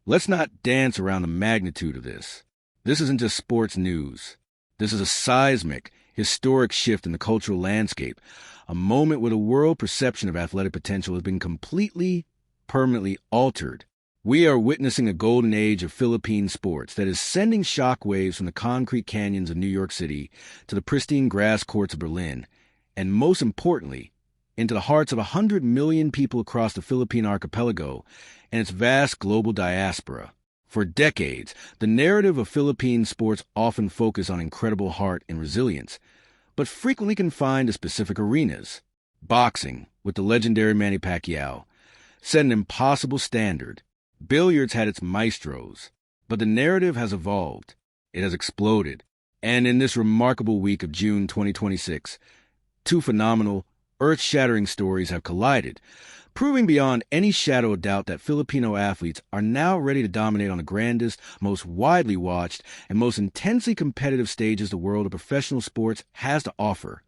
let's not dance around the magnitude of this. This isn't just sports news. This is a seismic, historic shift in the cultural landscape, a moment where the world perception of athletic potential has been completely, permanently altered. We are witnessing a golden age of Philippine sports that is sending shockwaves from the concrete canyons of New York City to the pristine grass courts of Berlin, and most importantly, into the hearts of 100 million people across the Philippine archipelago and its vast global diaspora. For decades, the narrative of Philippine sports often focused on incredible heart and resilience, but frequently confined to specific arenas. Boxing, with the legendary Manny Pacquiao, set an impossible standard. Billiards had its maestros, but the narrative has evolved. It has exploded. And in this remarkable week of June 2026, two phenomenal, earth-shattering stories have collided, proving beyond any shadow of doubt that Filipino athletes are now ready to dominate on the grandest, most widely watched, and most intensely competitive stages the world of professional sports has to offer,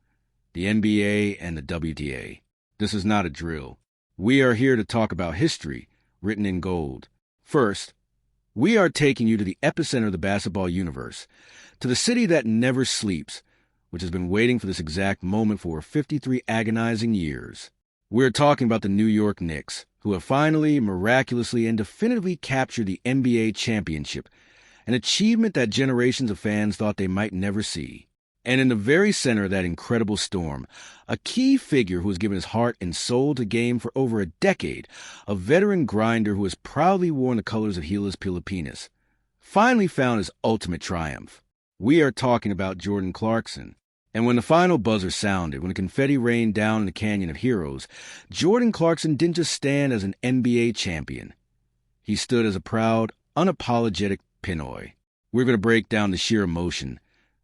the NBA and the WTA. This is not a drill. We are here to talk about history, written in gold. First, we are taking you to the epicenter of the basketball universe, to the city that never sleeps, which has been waiting for this exact moment for 53 agonizing years. We're talking about the New York Knicks, who have finally, miraculously, and definitively captured the NBA championship, an achievement that generations of fans thought they might never see. And in the very center of that incredible storm, a key figure who has given his heart and soul to the game for over a decade, a veteran grinder who has proudly worn the colors of Eala's Pilipinas, finally found his ultimate triumph. We are talking about Jordan Clarkson. And when the final buzzer sounded, when the confetti rained down in the Canyon of Heroes, Jordan Clarkson didn't just stand as an NBA champion. He stood as a proud, unapologetic Pinoy. We're going to break down the sheer emotion,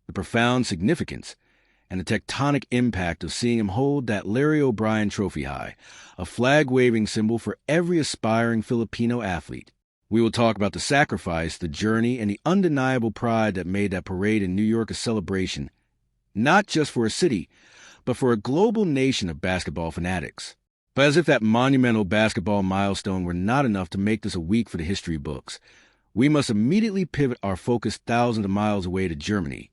the profound significance, and the tectonic impact of seeing him hold that Larry O'Brien trophy high, a flag-waving symbol for every aspiring Filipino athlete. We will talk about the sacrifice, the journey, and the undeniable pride that made that parade in New York a celebration, not just for a city, but for a global nation of basketball fanatics. But as if that monumental basketball milestone were not enough to make this a week for the history books, we must immediately pivot our focus thousands of miles away to Germany,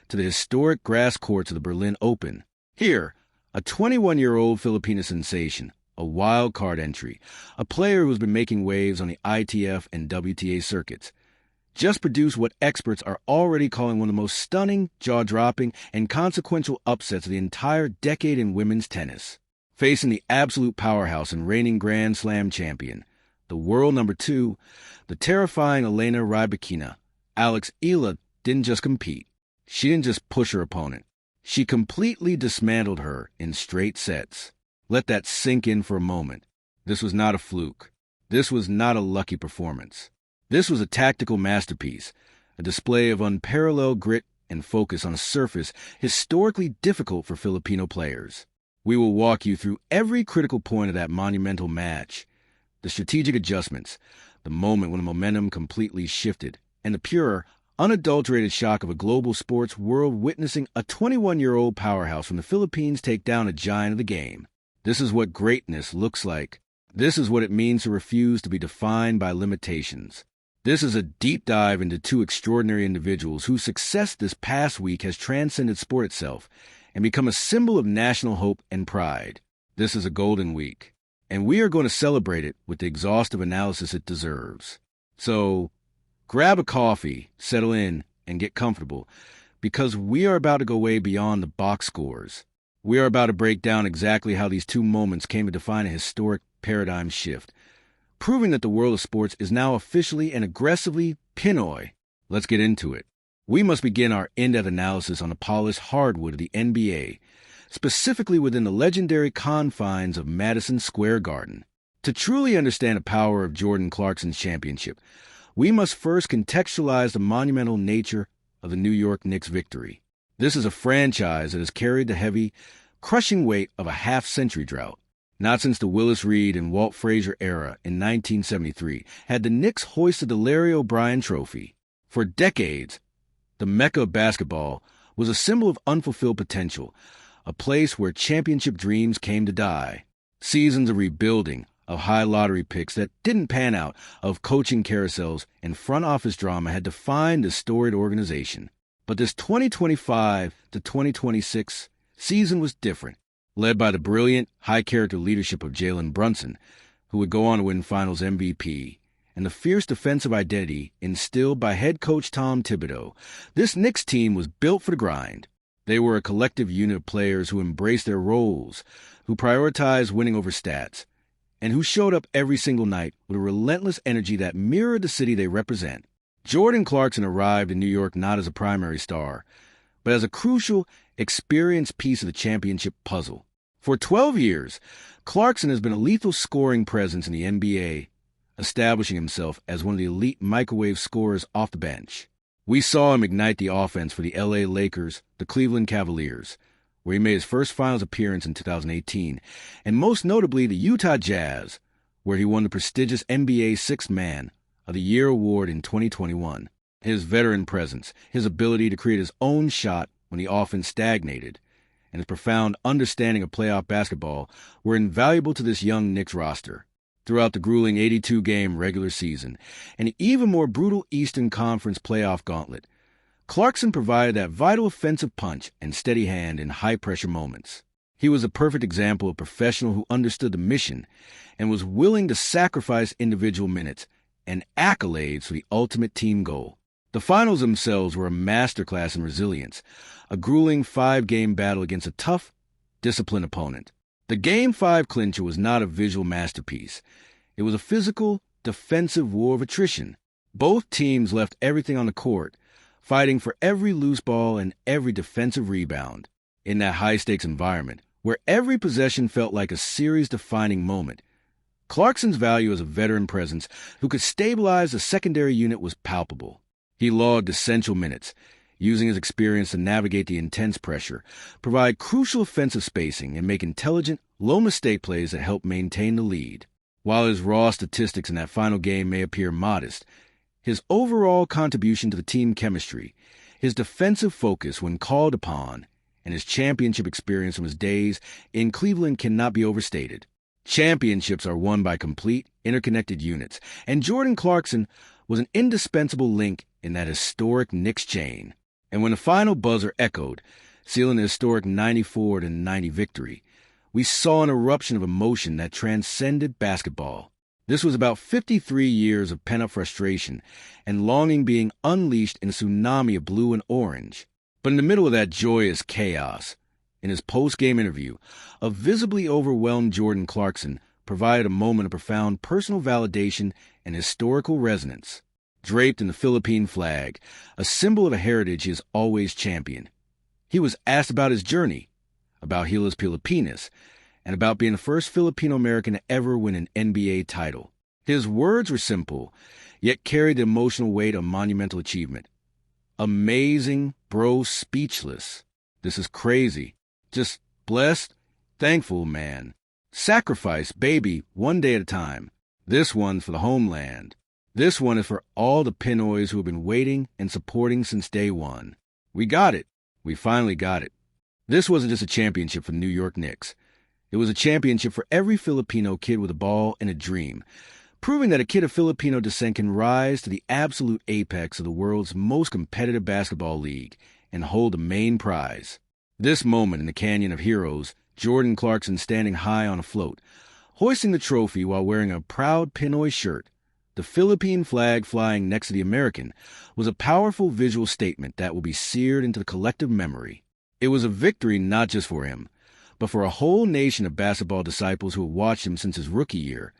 to the historic grass courts of the Berlin Open. Here, a 21-year-old Filipino sensation, a wild card entry, a player who has been making waves on the ITF and WTA circuits, just produced what experts are already calling one of the most stunning, jaw-dropping, and consequential upsets of the entire decade in women's tennis. Facing the absolute powerhouse and reigning Grand Slam champion, the world number 2, the terrifying Elena Rybakina, Eala didn't just compete. She didn't just push her opponent. She completely dismantled her in straight sets. Let that sink in for a moment. This was not a fluke. This was not a lucky performance. This was a tactical masterpiece, a display of unparalleled grit and focus on a surface historically difficult for Filipino players. We will walk you through every critical point of that monumental match, the strategic adjustments, the moment when the momentum completely shifted, and the pure, unadulterated shock of a global sports world witnessing a 21-year-old powerhouse from the Philippines take down a giant of the game. This is what greatness looks like. This is what it means to refuse to be defined by limitations. This is a deep dive into two extraordinary individuals whose success this past week has transcended sport itself and become a symbol of national hope and pride. This is a golden week, and we are going to celebrate it with the exhaustive analysis it deserves. So, grab a coffee, settle in, and get comfortable, because we are about to go way beyond the box scores. We are about to break down exactly how these two moments came to define a historic paradigm shift, proving that the world of sports is now officially and aggressively Pinoy. Let's get into it. We must begin our in-depth analysis on the polished hardwood of the NBA, specifically within the legendary confines of Madison Square Garden. To truly understand the power of Jordan Clarkson's championship, we must first contextualize the monumental nature of the New York Knicks' victory. This is a franchise that has carried the heavy, crushing weight of a half-century drought. Not since the Willis Reed and Walt Frazier era in 1973 had the Knicks hoisted the Larry O'Brien trophy. For decades, the Mecca of basketball was a symbol of unfulfilled potential, a place where championship dreams came to die. Seasons of rebuilding, of high lottery picks that didn't pan out, of coaching carousels and front office drama had defined this storied organization. But this 2025 to 2026 season was different, led by the brilliant, high-character leadership of Jalen Brunson, who would go on to win Finals MVP, and the fierce defensive identity instilled by head coach Tom Thibodeau. This Knicks team was built for the grind. They were a collective unit of players who embraced their roles, who prioritized winning over stats, and who showed up every single night with a relentless energy that mirrored the city they represent. Jordan Clarkson arrived in New York not as a primary star, but as a crucial, experienced piece of the championship puzzle. For 12 years, Clarkson has been a lethal scoring presence in the NBA, establishing himself as one of the elite microwave scorers off the bench. We saw him ignite the offense for the LA Lakers, the Cleveland Cavaliers, where he made his first finals appearance in 2018, and most notably the Utah Jazz, where he won the prestigious NBA Sixth Man of the Year award in 2021. His veteran presence, his ability to create his own shot when the offense stagnated, and his profound understanding of playoff basketball were invaluable to this young Knicks roster. Throughout the grueling 82-game regular season and the even more brutal Eastern Conference playoff gauntlet, Clarkson provided that vital offensive punch and steady hand in high-pressure moments. He was a perfect example of a professional who understood the mission and was willing to sacrifice individual minutes and accolades for the ultimate team goal. The finals themselves were a masterclass in resilience, a grueling 5-game battle against a tough, disciplined opponent. The Game 5 clincher was not a visual masterpiece. It was a physical, defensive war of attrition. Both teams left everything on the court, fighting for every loose ball and every defensive rebound. In that high-stakes environment, where every possession felt like a series-defining moment, Clarkson's value as a veteran presence who could stabilize the secondary unit was palpable. He logged essential minutes, using his experience to navigate the intense pressure, provide crucial offensive spacing, and make intelligent, low-mistake plays that helped maintain the lead. While his raw statistics in that final game may appear modest, his overall contribution to the team chemistry, his defensive focus when called upon, and his championship experience from his days in Cleveland cannot be overstated. Championships are won by complete, interconnected units, and Jordan Clarkson was an indispensable link in that historic Knicks chain. And when the final buzzer echoed, sealing the historic 94-90 victory, we saw an eruption of emotion that transcended basketball. This was about 53 years of pent-up frustration and longing being unleashed in a tsunami of blue and orange. But in the middle of that joyous chaos, in his post-game interview, a visibly overwhelmed Jordan Clarkson provided a moment of profound personal validation and historical resonance. Draped in the Philippine flag, a symbol of a heritage he has always championed, he was asked about his journey, about Eala's Pilipinas, and about being the first Filipino-American to ever win an NBA title. His words were simple, yet carried the emotional weight of monumental achievement. Amazing, bro, speechless. This is crazy. Just blessed, thankful, man. Sacrifice, baby, one day at a time. This one's for the homeland. This one is for all the Pinoys who have been waiting and supporting since day one. We got it. We finally got it. This wasn't just a championship for the New York Knicks. It was a championship for every Filipino kid with a ball and a dream, proving that a kid of Filipino descent can rise to the absolute apex of the world's most competitive basketball league and hold the main prize. This moment in the Canyon of Heroes, Jordan Clarkson standing high on a float, hoisting the trophy while wearing a proud Pinoy shirt, the Philippine flag flying next to the American, was a powerful visual statement that will be seared into the collective memory. It was a victory not just for him, but for a whole nation of basketball disciples who have watched him since his rookie year,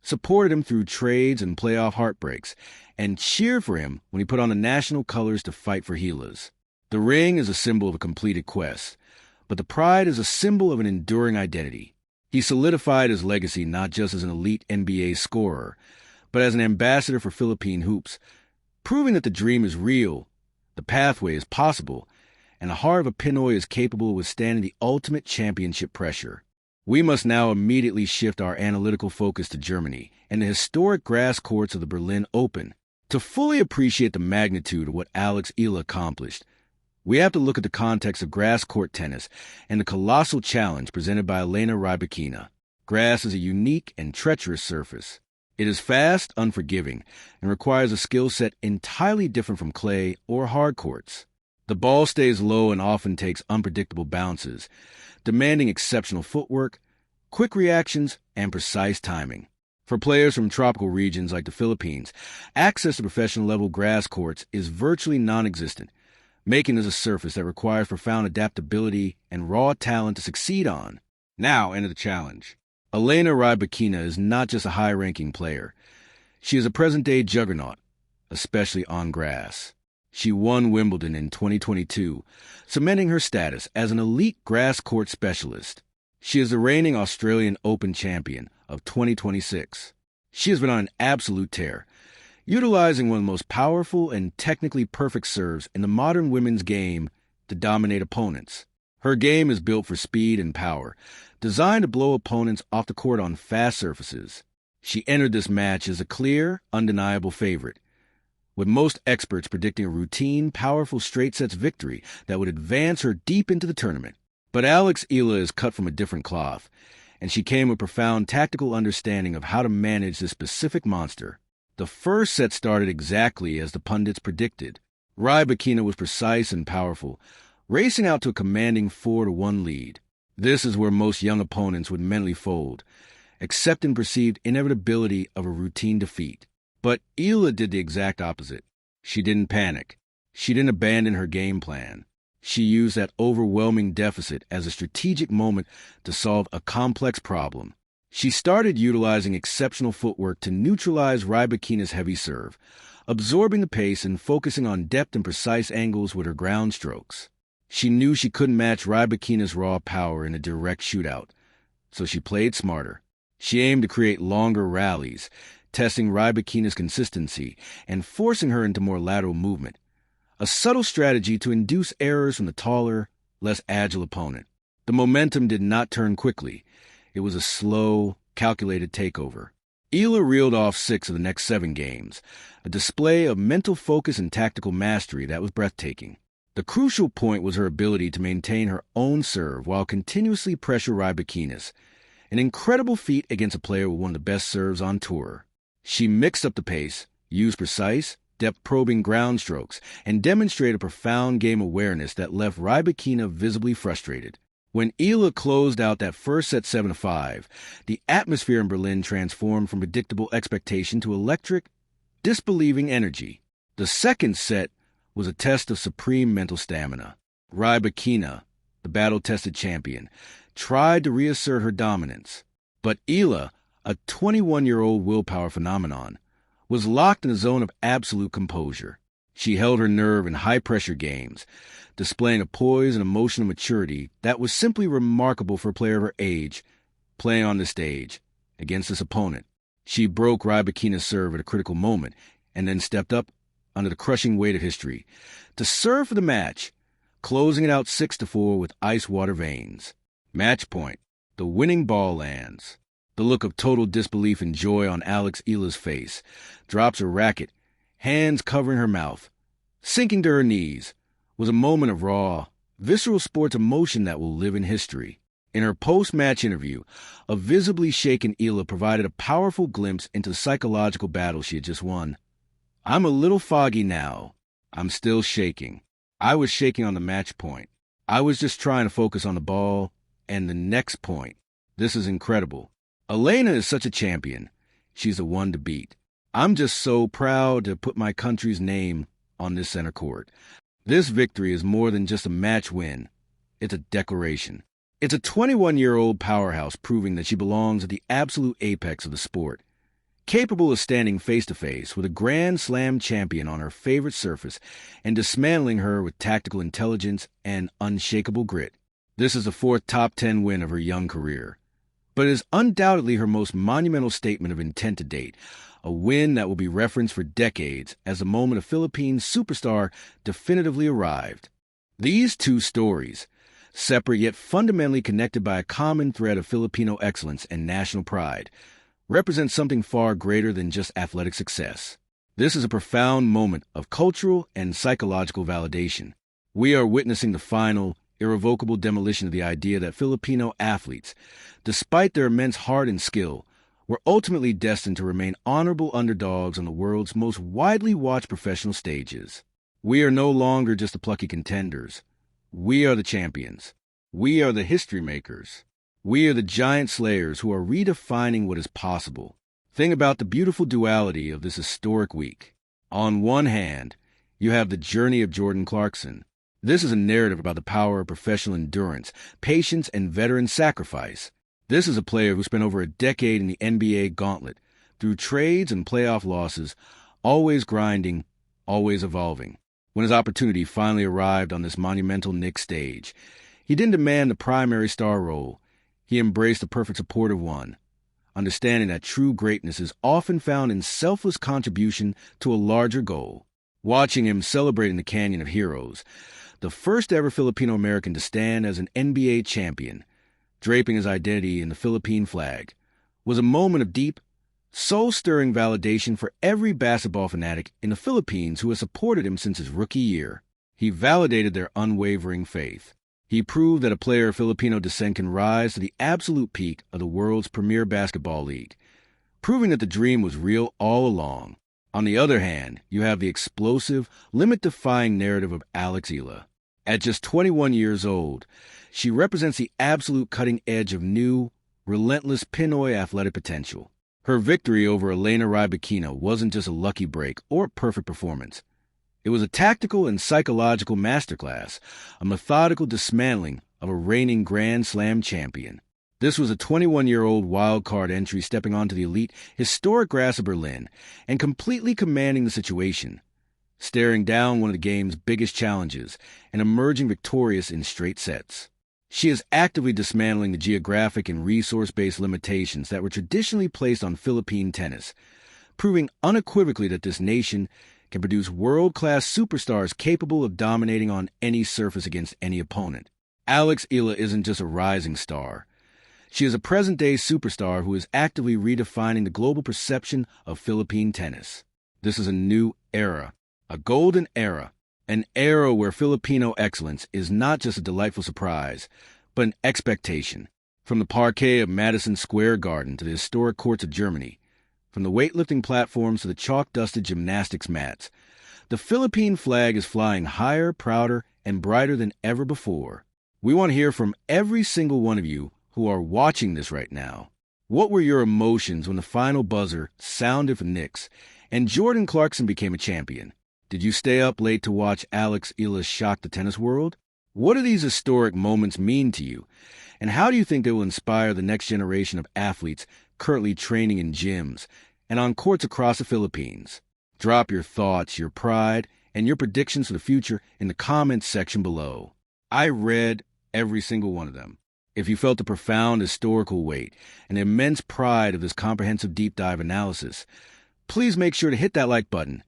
supported him through trades and playoff heartbreaks, and cheered for him when he put on the national colors to fight for Eala's. The ring is a symbol of a completed quest, but the pride is a symbol of an enduring identity. He solidified his legacy not just as an elite NBA scorer, but as an ambassador for Philippine hoops, proving that the dream is real, the pathway is possible, and the heart of a Pinoy is capable of withstanding the ultimate championship pressure. We must now immediately shift our analytical focus to Germany and the historic grass courts of the Berlin Open. To fully appreciate the magnitude of what Alex Eala accomplished, we have to look at the context of grass court tennis and the colossal challenge presented by Elena Rybakina. Grass is a unique and treacherous surface. It is fast, unforgiving, and requires a skill set entirely different from clay or hard courts. The ball stays low and often takes unpredictable bounces, demanding exceptional footwork, quick reactions, and precise timing. For players from tropical regions like the Philippines, access to professional-level grass courts is virtually non-existent, making this a surface that requires profound adaptability and raw talent to succeed on. Now, enter the challenge. Eala Rybakina is not just a high-ranking player. She is a present-day juggernaut, especially on grass. She won Wimbledon in 2022, cementing her status as an elite grass court specialist. She is the reigning Australian Open champion of 2026. She has been on an absolute tear, utilizing one of the most powerful and technically perfect serves in the modern women's game to dominate opponents. Her game is built for speed and power, designed to blow opponents off the court on fast surfaces. She entered this match as a clear, undeniable favorite, with most experts predicting a routine, powerful straight sets victory that would advance her deep into the tournament. But Eala is cut from a different cloth, and she came with profound tactical understanding of how to manage this specific monster. The first set started exactly as the pundits predicted. Rybakina was precise and powerful, racing out to a commanding 4-1 lead. This is where most young opponents would mentally fold, accepting perceived inevitability of a routine defeat. But Eala did the exact opposite. She didn't panic. She didn't abandon her game plan. She used that overwhelming deficit as a strategic moment to solve a complex problem. She started utilizing exceptional footwork to neutralize Rybakina's heavy serve, absorbing the pace and focusing on depth and precise angles with her ground strokes. She knew she couldn't match Rybakina's raw power in a direct shootout, so she played smarter. She aimed to create longer rallies, testing Rybakina's consistency and forcing her into more lateral movement, a subtle strategy to induce errors from the taller, less agile opponent. The momentum did not turn quickly. It was a slow, calculated takeover. Eala reeled off 6 of the next 7 games, a display of mental focus and tactical mastery that was breathtaking. The crucial point was her ability to maintain her own serve while continuously pressure Rybakina's, an incredible feat against a player with one of the best serves on tour. She mixed up the pace, used precise, depth-probing ground strokes, and demonstrated profound game awareness that left Rybakina visibly frustrated. When Eala closed out that first set 7-5, the atmosphere in Berlin transformed from predictable expectation to electric, disbelieving energy. The second set was a test of supreme mental stamina. Rybakina, the battle-tested champion, tried to reassert her dominance, but Eala, a 21-year-old willpower phenomenon, was locked in a zone of absolute composure. She held her nerve in high-pressure games, displaying a poise and emotional maturity that was simply remarkable for a player of her age, playing on the stage against this opponent. She broke Rybakina's serve at a critical moment and then stepped up under the crushing weight of history to serve for the match, closing it out 6-4 with ice-water veins. Match point. The winning ball lands. The look of total disbelief and joy on Eala's face, drops her racket, hands covering her mouth, sinking to her knees, was a moment of raw, visceral sports emotion that will live in history. In her post-match interview, a visibly shaken Eala provided a powerful glimpse into the psychological battle she had just won. "I'm a little foggy now. I'm still shaking. I was shaking on the match point. I was just trying to focus on the ball and the next point. This is incredible. Eala is such a champion. She's the one to beat. I'm just so proud to put my country's name on this center court. This victory is more than just a match win. It's a declaration. It's a 21-year-old powerhouse proving that she belongs at the absolute apex of the sport, capable of standing face-to-face with a Grand Slam champion on her favorite surface and dismantling her with tactical intelligence and unshakable grit. This is the 4th top 10 win of her young career, but it is undoubtedly her most monumental statement of intent to date, a win that will be referenced for decades as the moment a Philippine superstar definitively arrived. These two stories, separate yet fundamentally connected by a common thread of Filipino excellence and national pride, represent something far greater than just athletic success. This is a profound moment of cultural and psychological validation. We are witnessing the final, irrevocable demolition of the idea that Filipino athletes, despite their immense heart and skill, were ultimately destined to remain honorable underdogs on the world's most widely watched professional stages. We are no longer just the plucky contenders. We are the champions. We are the history makers. We are the giant slayers who are redefining what is possible. Think about the beautiful duality of this historic week. On one hand, you have the journey of Jordan Clarkson. This is a narrative about the power of professional endurance, patience, and veteran sacrifice. This is a player who spent over a decade in the NBA gauntlet, through trades and playoff losses, always grinding, always evolving. When his opportunity finally arrived on this monumental Knicks stage, he didn't demand the primary star role. He embraced the perfect supportive one, understanding that true greatness is often found in selfless contribution to a larger goal. Watching him celebrate in the Canyon of Heroes, the first ever Filipino-American to stand as an NBA champion, draping his identity in the Philippine flag, was a moment of deep, soul-stirring validation for every basketball fanatic in the Philippines who has supported him since his rookie year. He validated their unwavering faith. He proved that a player of Filipino descent can rise to the absolute peak of the world's premier basketball league, proving that the dream was real all along. On the other hand, you have the explosive, limit-defying narrative of Eala. At just 21 years old, she represents the absolute cutting edge of new, relentless Pinoy athletic potential. Her victory over Elena Rybakina wasn't just a lucky break or a perfect performance. It was a tactical and psychological masterclass, a methodical dismantling of a reigning Grand Slam champion. This was a 21-year-old wild-card entry stepping onto the elite, historic grass of Berlin and completely commanding the situation, staring down one of the game's biggest challenges and emerging victorious in straight sets. She is actively dismantling the geographic and resource-based limitations that were traditionally placed on Philippine tennis, proving unequivocally that this nation can produce world-class superstars capable of dominating on any surface against any opponent. Eala isn't just a rising star. She is a present-day superstar who is actively redefining the global perception of Philippine tennis. This is a new era, a golden era, an era where Filipino excellence is not just a delightful surprise, but an expectation. From the parquet of Madison Square Garden to the historic courts of Germany, from the weightlifting platforms to the chalk-dusted gymnastics mats, the Philippine flag is flying higher, prouder, and brighter than ever before. We want to hear from every single one of you who are watching this right now. What were your emotions when the final buzzer sounded for Knicks and Jordan Clarkson became a champion? Did you stay up late to watch Eala shock the tennis world? What do these historic moments mean to you? And how do you think they will inspire the next generation of athletes currently training in gyms and on courts across the Philippines? Drop your thoughts, your pride, and your predictions for the future in the comments section below. I read every single one of them. If you felt the profound historical weight and the immense pride of this comprehensive deep dive analysis, please make sure to hit that like button.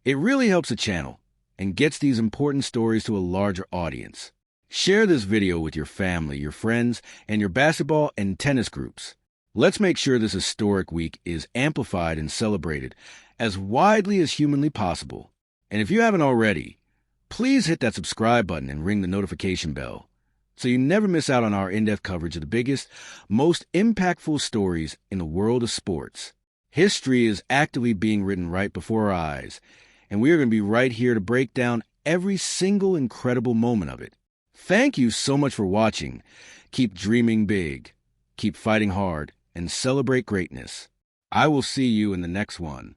It really helps the channel and gets these important stories to a larger audience. Share this video with your family, your friends, and your basketball and tennis groups. Let's make sure this historic week is amplified and celebrated as widely as humanly possible. And if you haven't already, please hit that subscribe button and ring the notification bell so you never miss out on our in-depth coverage of the biggest, most impactful stories in the world of sports. History is actively being written right before our eyes, and we are going to be right here to break down every single incredible moment of it. Thank you so much for watching. Keep dreaming big, keep fighting hard, and celebrate greatness. I will see you in the next one.